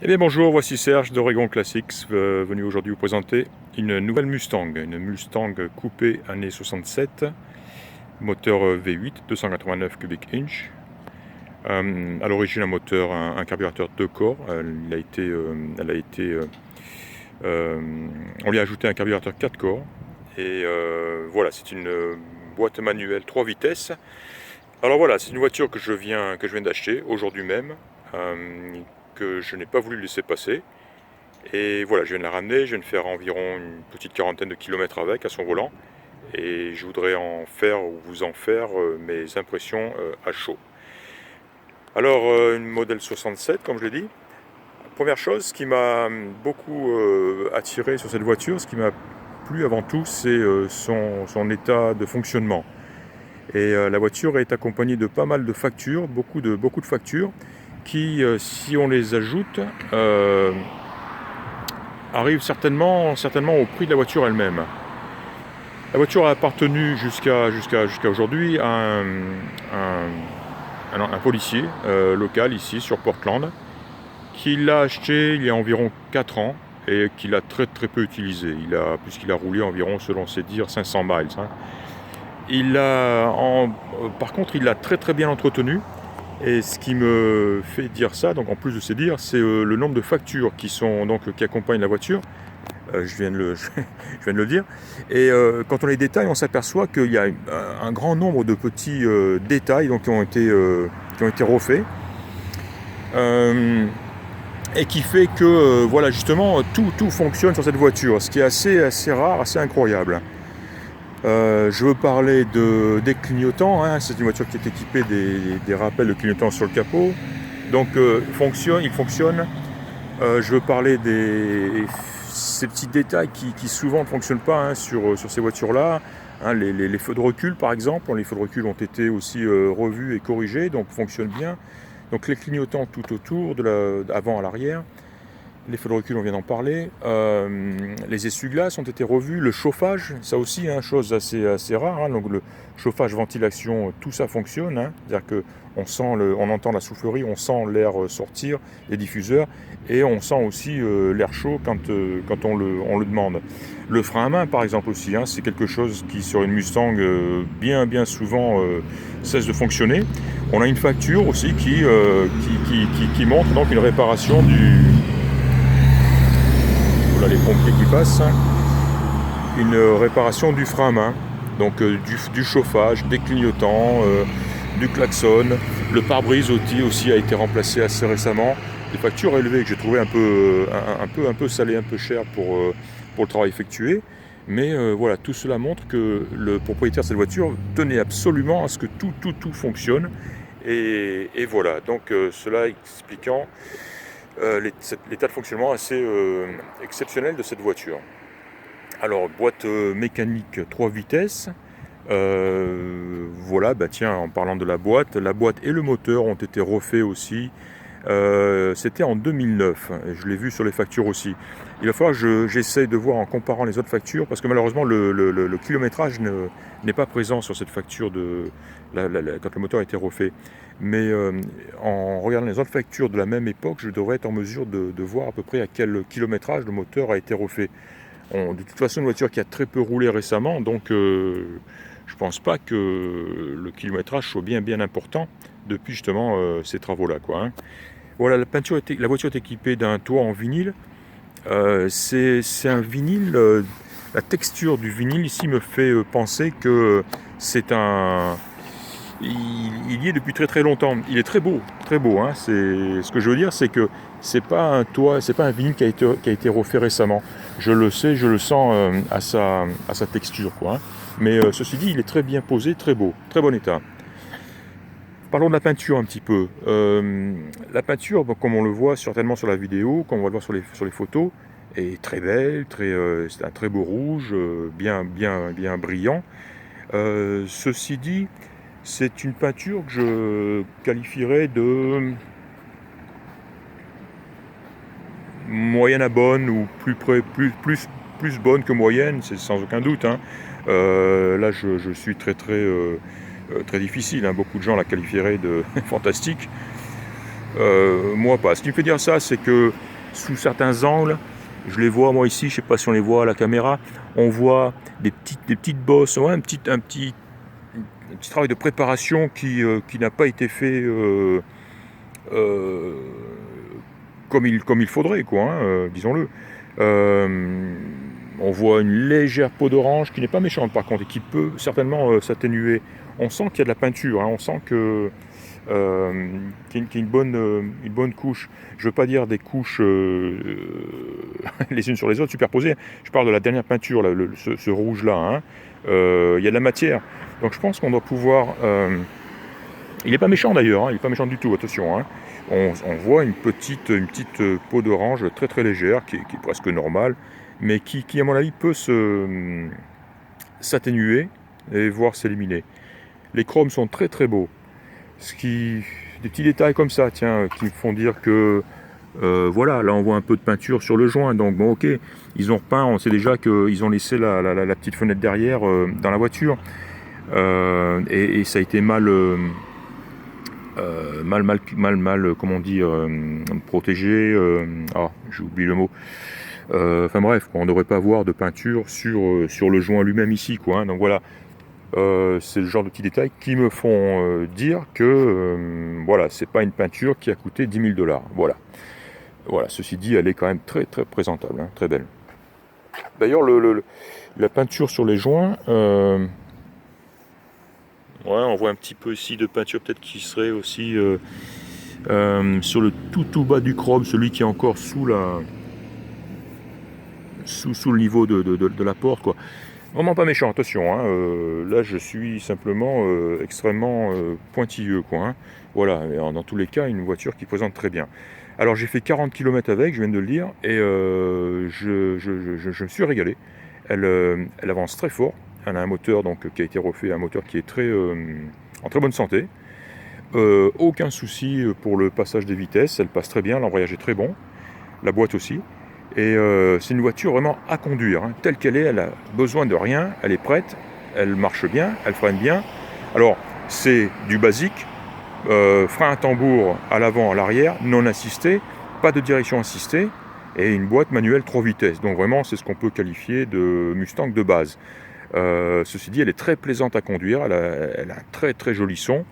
Eh bien bonjour, voici Serge d'Oregon Classics, venu aujourd'hui vous présenter une nouvelle Mustang, une Mustang coupée année 67, moteur V8, 289 cubic inch. À l'origine un moteur, un carburateur 2 corps, on lui a ajouté un carburateur 4 corps, et voilà, c'est une boîte manuelle 3 vitesses. Alors voilà, c'est une voiture que je viens d'acheter aujourd'hui même, que je n'ai pas voulu laisser passer. Et voilà, je viens de la ramener, je viens de faire environ une petite quarantaine de kilomètres avec à son volant. Et je voudrais en faire ou vous en faire mes impressions à chaud. Alors, une modèle 67, comme je l'ai dit. Première chose, ce qui m'a beaucoup attiré sur cette voiture, ce qui m'a plu avant tout, c'est son état de fonctionnement. Et la voiture est accompagnée de pas mal de factures, beaucoup de factures, qui, si on les ajoute, arrive certainement au prix de la voiture elle-même. La voiture a appartenu jusqu'à aujourd'hui à un policier local ici sur Portland qui l'a acheté il y a environ 4 ans et qui l'a très peu utilisé. Puisqu'il a roulé environ, selon ses dires, 500 miles. Par contre, il l'a très bien entretenu. Et ce qui me fait dire ça, donc en plus de ces dires, c'est le nombre de factures qui accompagnent la voiture. Je viens de le dire. Et quand on les détaille, on s'aperçoit qu'il y a un grand nombre de petits détails qui ont été refaits. Et qui fait que voilà, justement, tout fonctionne sur cette voiture, ce qui est assez rare, assez incroyable. Je veux parler des clignotants, hein. C'est une voiture qui est équipée des rappels de clignotants sur le capot. Donc il fonctionne. Je veux parler ces petits détails qui souvent ne fonctionnent pas, hein, sur ces voitures-là. Hein, les feux de recul par exemple, les feux de recul ont été aussi revus et corrigés, donc fonctionnent bien. Donc les clignotants tout autour, d'avant à l'arrière. Les feux de recul, on vient d'en parler. Les essuie-glaces ont été revus. Le chauffage, ça aussi, hein, chose assez rare. Hein. Donc le chauffage, ventilation, tout ça fonctionne. Hein. C'est-à-dire qu'on entend la soufflerie, on sent l'air sortir des diffuseurs, et on sent aussi l'air chaud quand on le demande. Le frein à main, par exemple aussi, hein, c'est quelque chose qui, sur une Mustang, bien souvent cesse de fonctionner. On a une facture aussi qui montre donc une réparation Voilà les pompiers qui passent. Une réparation du frein à main, donc du chauffage, des clignotants, du klaxon. Le pare-brise aussi a été remplacé assez récemment. Des factures élevées que j'ai trouvé un peu salées, un peu chères pour le travail effectué. Mais voilà, tout cela montre que le propriétaire de cette voiture tenait absolument à ce que tout fonctionne. Et voilà, donc cela expliquant l'état de fonctionnement assez exceptionnel de cette voiture. Alors, boîte mécanique 3 vitesses. Voilà, tiens, en parlant de la boîte et le moteur ont été refaits aussi. C'était en 2009, je l'ai vu sur les factures aussi. Il va falloir que j'essaye de voir en comparant les autres factures, parce que malheureusement le kilométrage n'est pas présent sur cette facture quand le moteur a été refait. Mais en regardant les autres factures de la même époque, je devrais être en mesure de voir à peu près à quel kilométrage le moteur a été refait. De toute façon, une voiture qui a très peu roulé récemment, donc je pense pas que le kilométrage soit bien important depuis justement ces travaux-là, quoi, hein. Voilà, la voiture est équipée d'un toit en vinyle. C'est un vinyle. La texture du vinyle ici me fait penser que c'est il y est depuis très longtemps. Il est très beau, hein. Ce que je veux dire, c'est que c'est pas un vinyle qui a été refait récemment. Je le sens à sa texture, quoi, hein. Mais ceci dit, il est très bien posé, très beau, très bon état. Parlons de la peinture un petit peu. La peinture, comme on le voit certainement sur la vidéo, comme on va le voir sur les photos, est très belle, c'est un très beau rouge, bien brillant. Ceci dit, c'est une peinture que je qualifierais de moyenne à bonne, ou plus bonne que moyenne, c'est sans aucun doute, hein. Là, je suis très difficile, hein. Beaucoup de gens la qualifieraient de fantastique. Moi pas. Ce qui me fait dire ça, c'est que sous certains angles, je les vois moi ici, je ne sais pas si on les voit à la caméra, on voit des petites bosses, ouais, un petit travail de préparation qui n'a pas été fait euh, comme il faudrait, quoi, hein, disons-le. Euh, on voit une légère peau d'orange qui n'est pas méchante par contre et qui peut certainement s'atténuer. On sent qu'il y a de la peinture, hein, on sent qu'il y a une bonne couche. Je ne veux pas dire des couches les unes sur les autres superposées. Je parle de la dernière peinture, là, ce rouge-là. Hein. Il y a de la matière. Donc je pense qu'on doit pouvoir... il n'est pas méchant d'ailleurs, hein, il n'est pas méchant du tout, attention. Hein. On voit une petite peau d'orange très très légère, qui est presque normale, mais qui à mon avis peut s'atténuer et voire s'éliminer. Les chromes sont très très beaux. Des petits détails comme ça, tiens, qui me font dire que voilà, là on voit un peu de peinture sur le joint, donc bon ok, ils ont repeint, on sait déjà qu'ils ont laissé la petite fenêtre derrière dans la voiture, et ça a été mal, comment on dit, protégé, j'ai oublié le mot, enfin bref, on ne devrait pas avoir de peinture sur le joint lui-même ici, quoi, hein, donc voilà. C'est le genre de petits détails qui me font dire que voilà, c'est pas une peinture qui a coûté 10 000 $. Voilà. Voilà, ceci dit, elle est quand même très très présentable, hein, très belle. D'ailleurs, la peinture sur les joints, ouais, on voit un petit peu ici de peinture peut-être qui serait aussi sur le tout bas du chrome, celui qui est encore sous le niveau de la porte, quoi. Vraiment pas méchant, attention, hein, là je suis simplement extrêmement pointilleux, quoi, hein. Voilà, mais dans tous les cas, une voiture qui présente très bien. Alors j'ai fait 40 km avec, je viens de le dire, et je me suis régalé. Elle avance très fort, elle a un moteur donc, qui a été refait, un moteur qui est en très bonne santé. Aucun souci pour le passage des vitesses, elle passe très bien, l'embrayage est très bon, la boîte aussi. Et c'est une voiture vraiment à conduire, hein. Telle qu'elle est, elle a besoin de rien, elle est prête, elle marche bien, elle freine bien. Alors c'est du basique, frein à tambour à l'avant, à l'arrière, non assisté, pas de direction assistée, et une boîte manuelle 3 vitesses. Donc vraiment c'est ce qu'on peut qualifier de Mustang de base. Ceci dit, elle est très plaisante à conduire, elle a un très très joli son,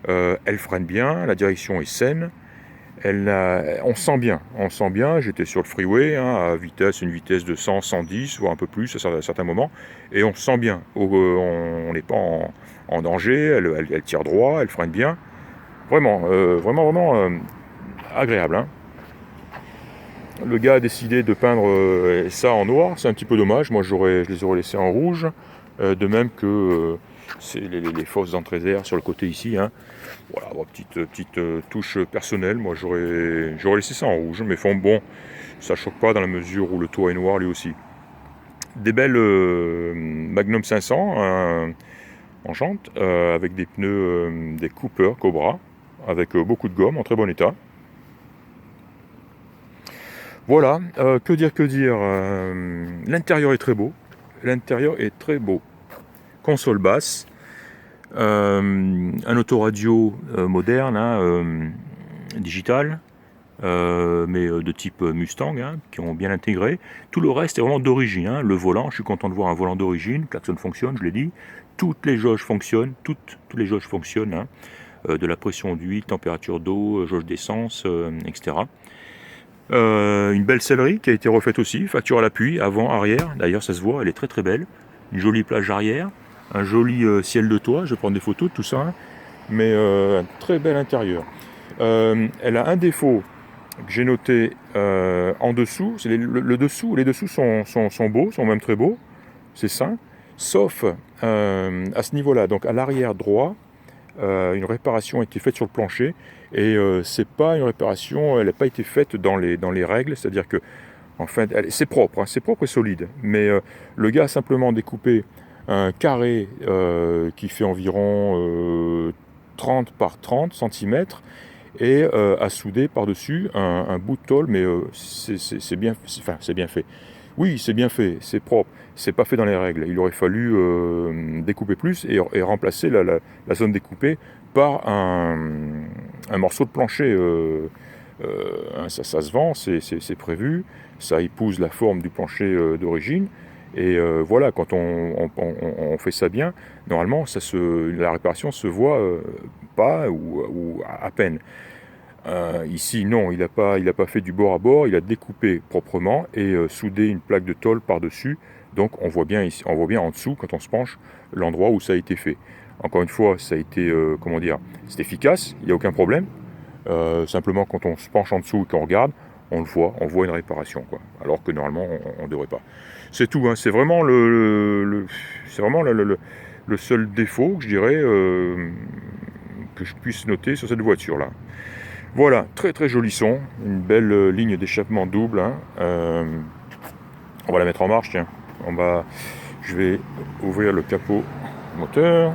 elle freine bien, la direction est saine. On sent bien, j'étais sur le freeway, hein, à une vitesse de 100, 110, voire un peu plus à certains moments, et on sent bien, on n'est pas en danger, elle tire droit, elle freine bien, vraiment agréable. Hein. Le gars a décidé de peindre ça en noir, c'est un petit peu dommage, moi je les aurais laissés en rouge, de même que c'est les fosses d'entrée d'air sur le côté ici, hein. Voilà, petite touche personnelle, moi j'aurais laissé ça en rouge, mais bon, ça choque pas dans la mesure où le toit est noir lui aussi. Des belles Magnum 500 en jante, avec des pneus des Cooper Cobra, avec beaucoup de gomme, en très bon état. Voilà, que dire, l'intérieur est très beau, console basse, un autoradio moderne, hein, digital, mais de type Mustang, hein, qui ont bien intégré. Tout le reste est vraiment d'origine, hein. Le volant, je suis content de voir un volant d'origine, klaxon fonctionne, je l'ai dit, toutes les jauges fonctionnent, hein, de la pression d'huile, température d'eau, jauge d'essence, etc. Une belle sellerie qui a été refaite aussi, facture à l'appui, avant, arrière, d'ailleurs ça se voit, elle est très très belle. Une jolie plage arrière, un joli ciel de toit, je vais prendre des photos de tout ça, hein, mais un très bel intérieur. Elle a un défaut que j'ai noté en dessous, c'est le dessous, les dessous sont beaux, sont même très beaux, c'est sain, sauf à ce niveau-là, donc à l'arrière droit, une réparation a été faite sur le plancher, et c'est pas une réparation, elle n'a pas été faite dans les règles, c'est-à-dire que en fait, c'est propre, hein, c'est propre et solide, mais le gars a simplement découpé un carré qui fait environ 30 par 30 cm et a soudé par-dessus un bout de tôle, mais c'est bien fait. Oui, c'est bien fait, c'est propre, c'est pas fait dans les règles. Il aurait fallu découper plus et remplacer la zone découpée par un morceau de plancher Ça se vend, c'est prévu, ça épouse la forme du plancher d'origine. Et voilà, quand on fait ça bien, normalement, la réparation se voit pas ou à peine. Ici, non, il n'a pas fait du bord à bord, il a découpé proprement et soudé une plaque de tôle par-dessus. Donc on voit bien ici, on voit bien en dessous, quand on se penche, l'endroit où ça a été fait. Encore une fois, ça a été, comment dire, c'est efficace, il n'y a aucun problème. Simplement, quand on se penche en dessous et qu'on regarde, on le voit, on voit une réparation, quoi. Alors que normalement, on ne devrait pas. C'est tout, hein, c'est vraiment c'est vraiment le seul défaut, je dirais, que je puisse noter sur cette voiture-là. Voilà, très très joli son, une belle ligne d'échappement double, hein. On va la mettre en marche, tiens. Je vais ouvrir le capot moteur.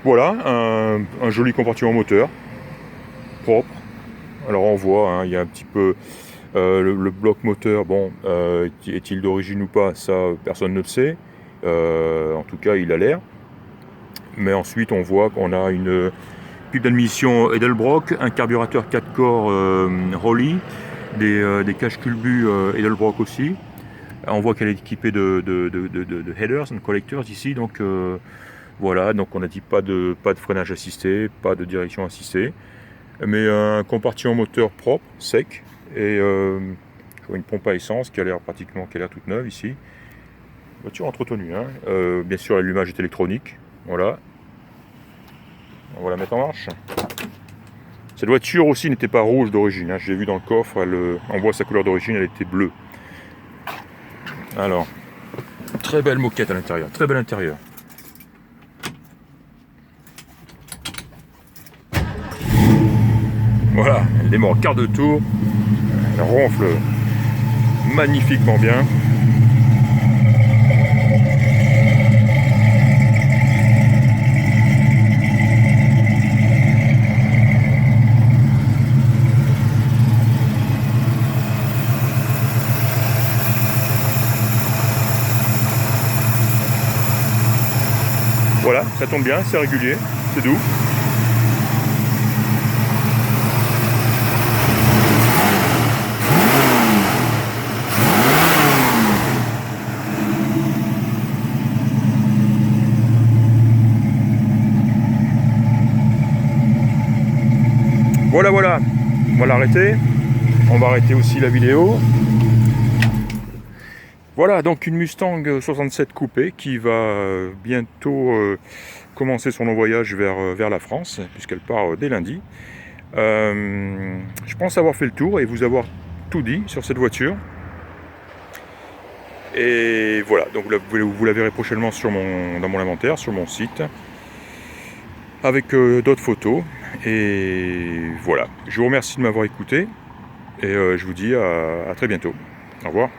Voilà, un joli compartiment moteur, propre. Alors on voit, hein, il y a un petit peu le bloc moteur, bon, est-il d'origine ou pas, ça personne ne le sait. En tout cas, il a l'air. Mais ensuite, on voit qu'on a une pipe d'admission Edelbrock, un carburateur 4 corps Rolly, des caches culbus Edelbrock aussi. On voit qu'elle est équipée de headers and collectors ici, donc voilà, donc on a dit pas de freinage assisté, pas de direction assistée, mais un compartiment moteur propre, sec, et je vois une pompe à essence qui a l'air toute neuve ici. Voiture entretenue, hein. Bien sûr, l'allumage est électronique. Voilà. On va la mettre en marche. Cette voiture aussi n'était pas rouge d'origine, hein. J'ai vu dans le coffre, on voit sa couleur d'origine, elle était bleue. Alors, très belle moquette à l'intérieur, très bel intérieur. Voilà, elle démarre quart de tour, elle ronfle magnifiquement bien. Voilà, ça tombe bien, c'est régulier, c'est doux. Voilà, on va l'arrêter. On va arrêter aussi la vidéo. Voilà, donc une Mustang 67 coupé qui va bientôt commencer son long voyage vers la France, puisqu'elle part dès lundi. Je pense avoir fait le tour et vous avoir tout dit sur cette voiture. Et voilà, donc vous la verrez prochainement dans mon inventaire, sur mon site, avec d'autres photos. Et voilà, je vous remercie de m'avoir écouté et je vous dis à très bientôt. Au revoir.